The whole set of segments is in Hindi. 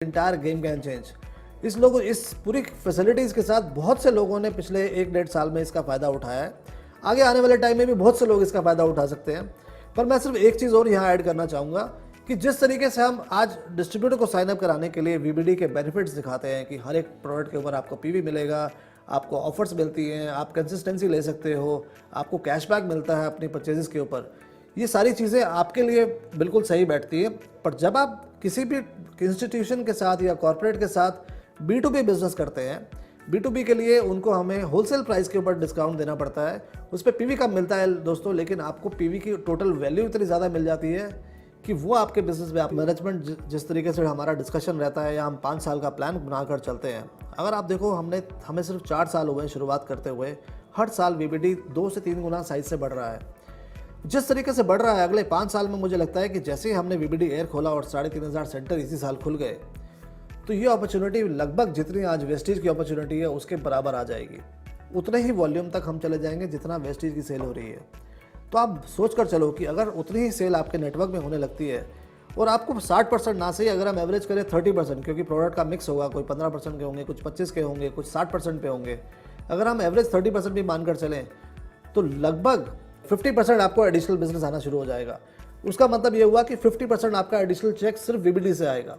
Entire game can change. इस पूरी फैसिलिटीज़ के साथ बहुत से लोगों ने पिछले 1-1.5 साल में इसका फ़ायदा उठाया है। आगे आने वाले टाइम में भी बहुत से लोग इसका फ़ायदा उठा सकते हैं। पर मैं सिर्फ एक चीज़ और यहाँ ऐड करना चाहूँगा कि जिस तरीके से हम आज डिस्ट्रीब्यूटर को साइन अप कराने के लिए वीबीडी के बेनिफिट्स दिखाते हैं कि हर एक प्रोडक्ट के ऊपर आपको पीवी मिलेगा, आपको ऑफर्स मिलती हैं, आप कंसिस्टेंसी ले सकते हो, आपको कैशबैक मिलता है अपनी परचेजेस के ऊपर। ये सारी चीज़ें आपके लिए बिल्कुल सही बैठती है। पर जब आप किसी भी इंस्टीट्यूशन के साथ या कॉर्पोरेट के साथ B2B बिजनेस करते हैं, B2B के लिए उनको हमें होलसेल प्राइस के ऊपर डिस्काउंट देना पड़ता है। उस पर पीवी कम मिलता है दोस्तों, लेकिन आपको पीवी की टोटल वैल्यू इतनी ज़्यादा मिल जाती है कि वो आपके बिजनेस में आप मैनेजमेंट जिस तरीके से हमारा डिस्कशन रहता है या हम 5 साल का प्लान बनाकर चलते हैं। अगर आप देखो हमें सिर्फ 4 साल हो गए शुरुआत करते हुए, हर साल वीबीडी 2 से 3 गुना साइज से बढ़ रहा है। जिस तरीके से बढ़ रहा है अगले 5 साल में मुझे लगता है कि जैसे ही हमने वीबीडी एयर खोला और 3,500 सेंटर इसी साल खुल गए, तो ये अपॉर्चुनिटी लगभग जितनी आज वेस्टीज की अपॉर्चुनिटी है उसके बराबर आ जाएगी। उतने ही वॉल्यूम तक हम चले जाएंगे जितना वेस्टीज की सेल हो रही है। तो आप सोच कर चलो कि अगर उतनी ही सेल आपके नेटवर्क में होने लगती है और आपको 60% ना सही, अगर हम एवरेज करें 30%, क्योंकि प्रोडक्ट का मिक्स होगा, कोई 15% के होंगे, कुछ 25 के होंगे, कुछ 60% पे होंगे। अगर हम एवरेज 30% भी मानकर चलें तो लगभग 50% आपको एडिशनल बिजनेस आना शुरू हो जाएगा। उसका मतलब ये हुआ कि 50% आपका एडिशनल चेक सिर्फ वीबीडी से आएगा।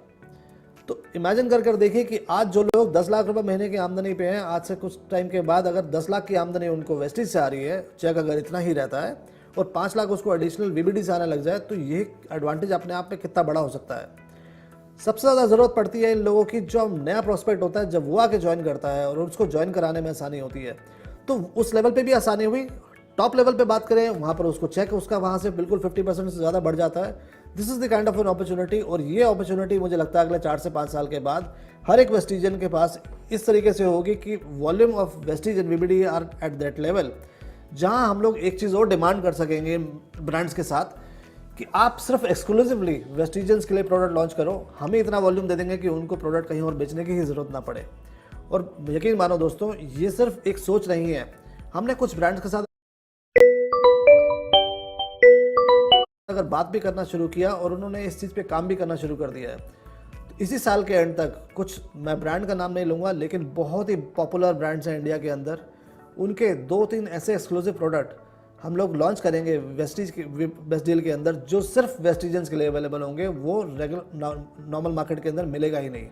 तो इमेजिन कर देखिए कि आज जो लोग 10 लाख रुपए महीने की आमदनी पे हैं, आज से कुछ टाइम के बाद अगर 10 लाख की आमदनी उनको वेस्टीज से आ रही है, चेक अगर इतना ही रहता है और 5 लाख उसको एडिशनल वीबीडी से आने लग जाए, तो ये एडवांटेज अपने आप में कितना बड़ा हो सकता है। सबसे ज़्यादा ज़रूरत पड़ती है इन लोगों की जो नया प्रोस्पेक्ट होता है, जब वो आके ज्वाइन करता है और उसको ज्वाइन कराने में आसानी होती है, तो उस लेवल पे भी आसानी हुई। टॉप लेवल पे बात करें, वहाँ पर उसको चेक उसका वहाँ से बिल्कुल 50% से ज़्यादा बढ़ जाता है। This is the kind of an opportunity. और ये अपॉर्चुनिटी मुझे लगता है अगले 4 से 5 साल के बाद हर एक वेस्टिजियन के पास इस तरीके से होगी कि volume of vestiges and VBD are at that level, जहाँ हम लोग एक चीज़ और डिमांड कर सकेंगे ब्रांड्स के साथ कि आप सिर्फ एक्सक्लूसिवली वेस्टिजियंस के लिए प्रोडक्ट लॉन्च करो, हमें इतना वॉल्यूम दे देंगे कि उनको प्रोडक्ट कहीं और बेचने की ही ज़रूरत ना पड़े। और यकीन मानो दोस्तों, ये सिर्फ एक सोच नहीं है। हमने कुछ ब्रांड्स के साथ अगर बात भी करना शुरू किया और उन्होंने इस चीज़ पे काम भी करना शुरू कर दिया है। तो इसी साल के एंड तक कुछ, मैं ब्रांड का नाम नहीं लूँगा, लेकिन बहुत ही पॉपुलर ब्रांड्स हैं इंडिया के अंदर, उनके 2-3 ऐसे एक्सक्लूसिव प्रोडक्ट हम लोग लॉन्च करेंगे वेस्टीज के बेस्ट डील के अंदर, जो सिर्फ वेस्टिजियंस के लिए अवेलेबल होंगे, वो रेगुलर नॉर्मल मार्केट के अंदर मिलेगा ही नहीं।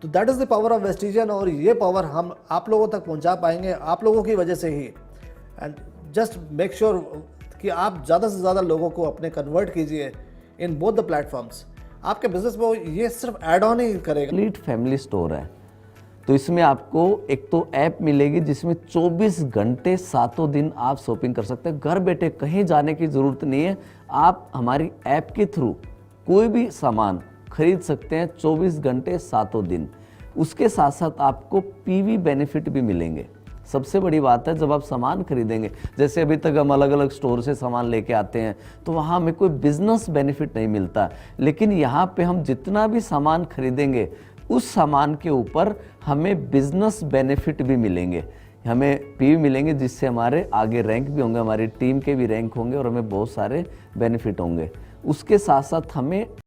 तो that is the power of Vestigian, और ये पावर हम आप लोगों तक पहुँचा पाएंगे आप लोगों की वजह से ही। एंड जस्ट मेक श्योर कि आप ज़्यादा से ज़्यादा लोगों को अपने कन्वर्ट कीजिए इन बोथ द प्लेटफॉर्म्स। आपके बिजनेस में ये सिर्फ ऐड ऑन ही करेगा। कंप्लीट फैमिली स्टोर है, तो इसमें आपको एक तो ऐप मिलेगी जिसमें 24 घंटे 7 दिन आप शॉपिंग कर सकते हैं। घर बैठे कहीं जाने की ज़रूरत नहीं है, आप हमारी ऐप के थ्रू कोई भी सामान खरीद सकते हैं 24 घंटे 7 दिन। उसके साथ साथ आपको पीवी बेनिफिट भी मिलेंगे। सबसे बड़ी बात है, जब आप सामान खरीदेंगे, जैसे अभी तक हम अलग अलग स्टोर से सामान लेके आते हैं तो वहाँ हमें कोई बिजनेस बेनिफिट नहीं मिलता, लेकिन यहाँ पे हम जितना भी सामान खरीदेंगे उस सामान के ऊपर हमें बिजनेस बेनिफिट भी मिलेंगे, हमें पीवी मिलेंगे, जिससे हमारे आगे रैंक भी होंगे, हमारी टीम के भी रैंक होंगे और हमें बहुत सारे बेनिफिट होंगे। उसके साथ साथ हमें